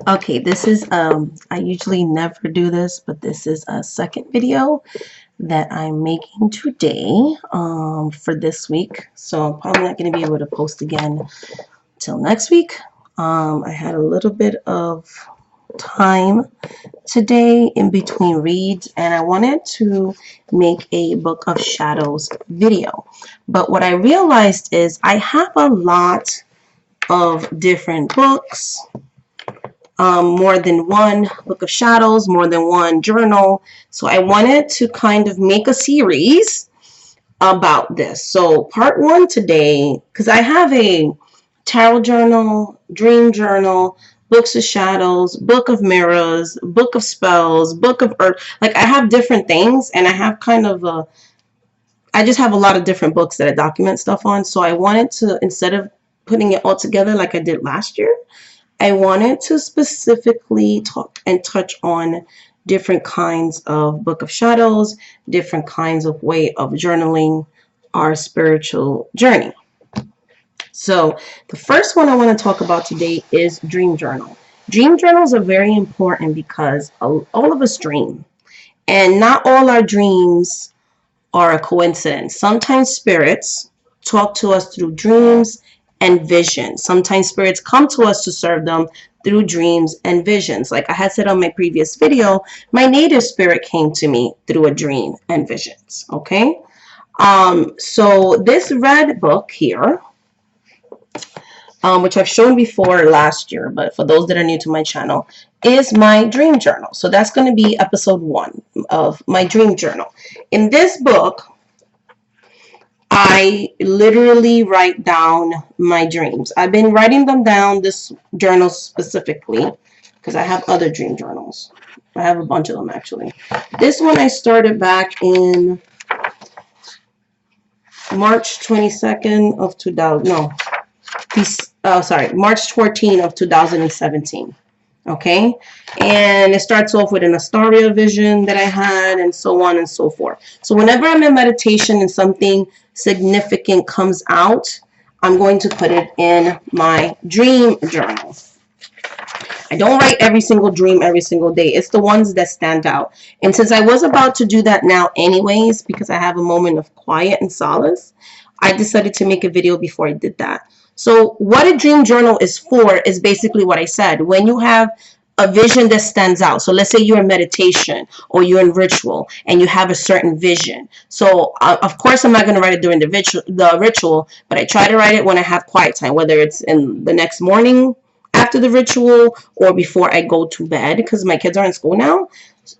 Okay, this is I usually never do this, but this is a second video that I'm making today for this week. So I'm probably not going to be able to post again till next week. I had a little bit of time today in between reads, and I wanted to make a Book of Shadows video. But what I realized is I have a lot of different books, more than one Book of Shadows, more than one journal. So I wanted to kind of make a series about this. So part one today, because I have a tarot journal, dream journal, books of shadows, book of mirrors, book of spells, book of earth. Like I have different things, and I have kind of I just have a lot of different books that I document stuff on. So I wanted to, instead of putting it all together like I did last year, I wanted to specifically talk and touch on different kinds of Book of Shadows, different kinds of way of journaling our spiritual journey. So the first one I want to talk about today is Dream Journal. Dream journals are very important because all of us dream, and not all our dreams are a coincidence. Sometimes spirits talk to us through dreams and visions. Sometimes spirits come to us to serve them through dreams and visions. Like I had said on my previous video, my native spirit came to me through a dream and visions. Okay. So this red book here, which I've shown before last year, but for those that are new to my channel, is my dream journal. So that's going to be episode 1 of my dream journal. In this book, I literally write down my dreams. I've been writing them down, this journal specifically, because I have other dream journals. I have a bunch of them actually. This one I started back in March 22nd of 2000. No, March 14 of 2017. Okay, and it starts off with an Astaria vision that I had, and so on and so forth. So whenever I'm in meditation and something significant comes out, I'm going to put it in my dream journal. I don't write every single dream every single day. It's the ones that stand out. And since I was about to do that now anyways, because I have a moment of quiet and solace, I decided to make a video before I did that. So what a dream journal is for is basically what I said. When you have a vision that stands out. So let's say you're in meditation or you're in ritual and you have a certain vision. So of course I'm not going to write it during the ritual, but I try to write it when I have quiet time, whether it's in the next morning after the ritual or before I go to bed, because my kids are in school now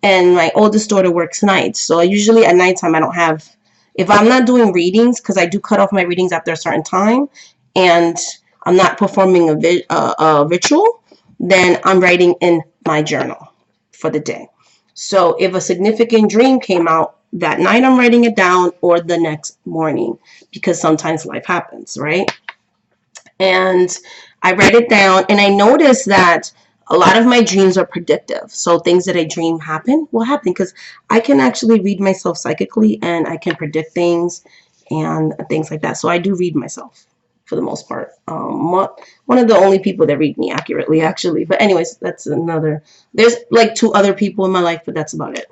and my oldest daughter works nights. So usually at nighttime I don't have, if I'm not doing readings, because I do cut off my readings after a certain time, and I'm not performing a ritual, then I'm writing in my journal for the day. So if a significant dream came out that night, I'm writing it down, or the next morning, because sometimes life happens, right? And I write it down, and I notice that a lot of my dreams are predictive. So things that I dream will happen, because I can actually read myself psychically, and I can predict things and things like that. So I do read myself for the most part. One of the only people that read me accurately, actually. But anyways, that's another. There's like 2 other people in my life, but that's about it.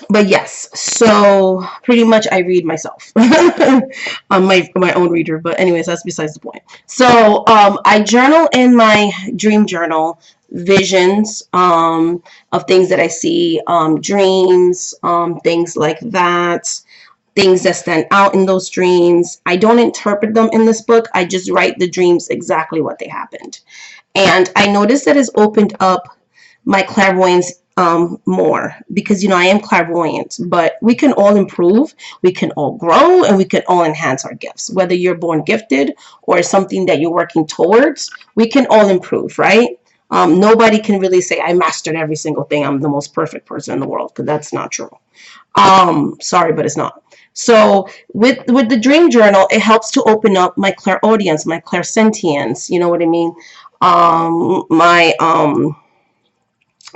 But yes, so pretty much I read myself. I'm my own reader, but anyways, that's besides the point. So I journal in my dream journal visions of things that I see, dreams, things like that, things that stand out in those dreams. I don't interpret them in this book. I just write the dreams exactly what they happened. And I noticed that it's opened up my clairvoyance more, because I am clairvoyant, but we can all improve, we can all grow, and we can all enhance our gifts. Whether you're born gifted or something that you're working towards, we can all improve, right? Nobody can really say I mastered every single thing, I'm the most perfect person in the world, because that's not true. Sorry, but it's not. So with the dream journal, it helps to open up my clairaudience, my clairsentience, you know what I mean?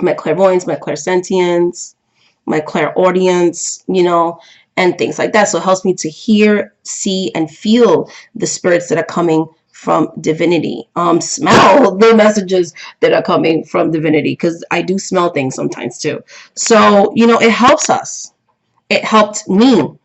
My clairvoyance, my clairsentience, my clairaudience, and things like that. So it helps me to hear, see, and feel the spirits that are coming from divinity. Smell the messages that are coming from divinity, because I do smell things sometimes too. So, you know, it helps us. It helped me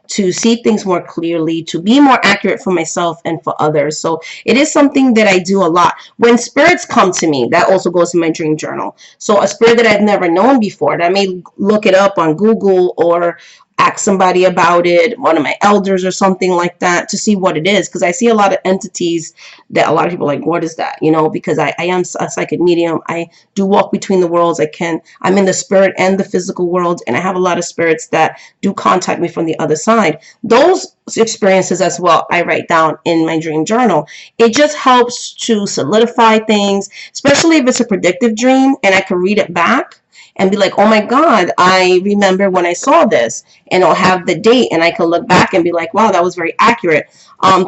to see things more clearly, to be more accurate for myself and for others. So it is something that I do a lot. When spirits come to me, that also goes in my dream journal. So a spirit that I've never known before, that I may look it up on Google or ask somebody about it, one of my elders or something like that, to see what it is. Because I see a lot of entities that a lot of people are like, what is that? You know, because I am a psychic medium. I do walk between the worlds. I'm in the spirit and the physical world, and I have a lot of spirits that do contact me from the other side. Those experiences as well, I write down in my dream journal. It just helps to solidify things, especially if it's a predictive dream and I can read it back and be like, oh my God, I remember when I saw this, and I'll have the date and I can look back and be like, wow, that was very accurate.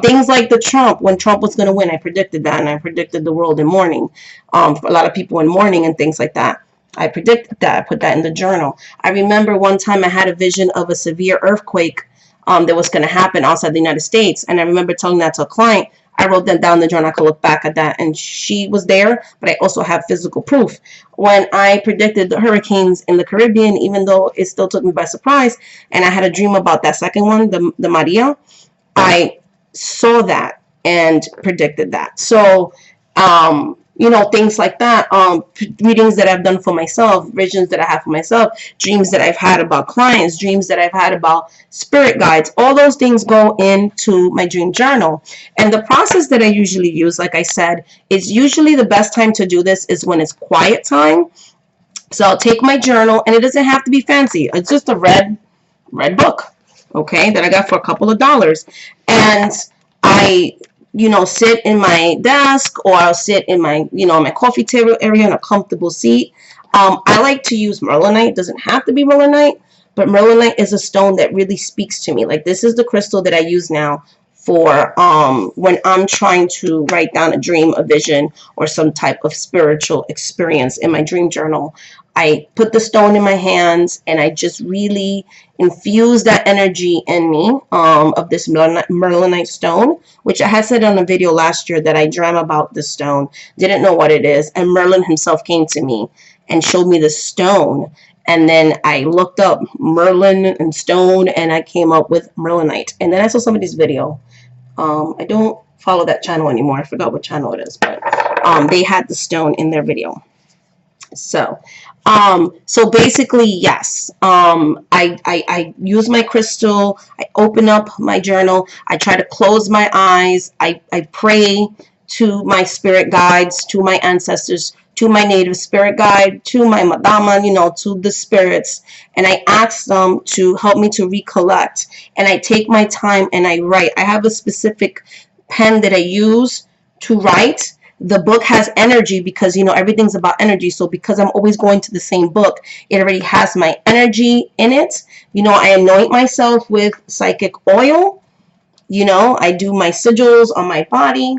Things like the Trump, when Trump was going to win, I predicted that, and I predicted the world in mourning. For a lot of people in mourning and things like that. I predicted that. I put that in the journal. I remember one time I had a vision of a severe earthquake that was going to happen outside the United States. And I remember telling that to a client. I wrote that down in the journal. I could look back at that, and she was there, but I also have physical proof. When I predicted the hurricanes in the Caribbean, even though it still took me by surprise, and I had a dream about that second one, the Maria, I saw that and predicted that. So, you know, things like that, readings that I've done for myself, visions that I have for myself, dreams that I've had about clients, dreams that I've had about spirit guides, all those things go into my dream journal. And the process that I usually use, like I said, is usually the best time to do this is when it's quiet time. So I'll take my journal, and it doesn't have to be fancy. It's just a red book, okay, that I got for a couple of dollars. And I, you know, sit in my desk, or I'll sit in my, you know, my coffee table area in a comfortable seat. I like to use merlinite. It doesn't have to be merlinite, but merlinite is a stone that really speaks to me. Like, this is the crystal that I use now for when I'm trying to write down a dream, a vision, or some type of spiritual experience in my dream journal. I put the stone in my hands, and I just really infuse that energy in me of this merlinite stone, which I had said on a video last year that I dreamt about this stone, didn't know what it is, and Merlin himself came to me and showed me the stone. And then I looked up Merlin and stone, and I came up with merlinite. And then I saw somebody's video. I don't follow that channel anymore. I forgot what channel it is, but they had the stone in their video. So basically, yes, I use my crystal. I open up my journal. I try to close my eyes. I pray to my spirit guides, to my ancestors, to my native spirit guide, to my madama, you know, to the spirits, and I ask them to help me to recollect. And I take my time and I write. I have a specific pen that I use to write. The book has energy because, you know, everything's about energy. So because I'm always going to the same book, it already has my energy in it. You know, I anoint myself with psychic oil. You know, I do my sigils on my body,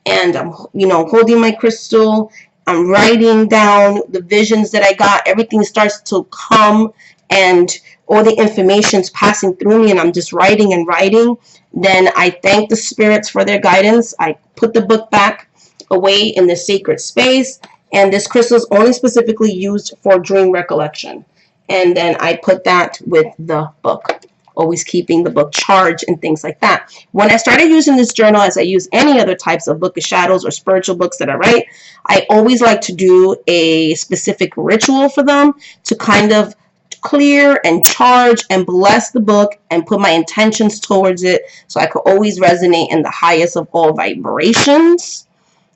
and I'm, you know, holding my crystal. I'm writing down the visions that I got. Everything starts to come, and all the information's passing through me, and I'm just writing and writing. Then I thank the spirits for their guidance. I put the book back away in the sacred space, and this crystal is only specifically used for dream recollection. And then I put that with the book, always keeping the book charged and things like that. When I started using this journal, as I use any other types of Book of Shadows or spiritual books that I write, I always like to do a specific ritual for them to kind of clear and charge and bless the book and put my intentions towards it, so I could always resonate in the highest of all vibrations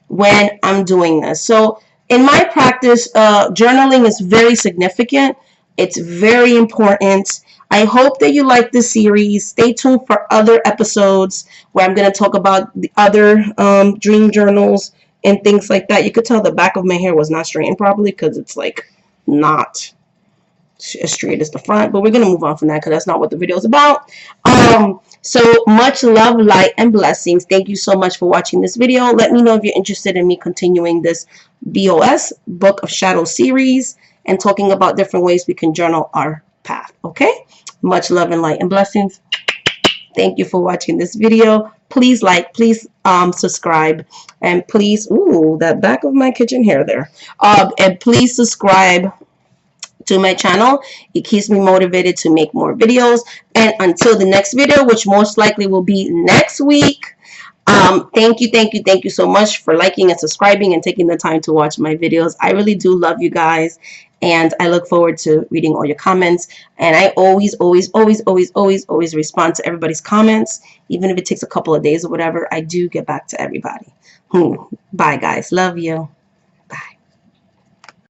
when I'm doing this. So in my practice, journaling is very significant. It's very important. I hope that you like this series. Stay tuned for other episodes where I'm going to talk about the other dream journals and things like that. You could tell the back of my hair was not straightened properly because it's like not as straight as the front, but we're going to move on from that because that's not what the video is about. So much love, light, and blessings. Thank you so much for watching this video. Let me know if you're interested in me continuing this BOS, Book of Shadows series, and talking about different ways we can journal our path. Okay? Much love and light and blessings. Thank you for watching this video. please like, please subscribe, and please, ooh, that back of my kitchen hair there. And please subscribe to my channel. It keeps me motivated to make more videos. And until the next video, which most likely will be next week, thank you so much for liking and subscribing and taking the time to watch my videos. I really do love you guys, and I look forward to reading all your comments. And I always respond to everybody's comments, even if it takes a couple of days or whatever. I do get back to everybody. Bye guys, love you.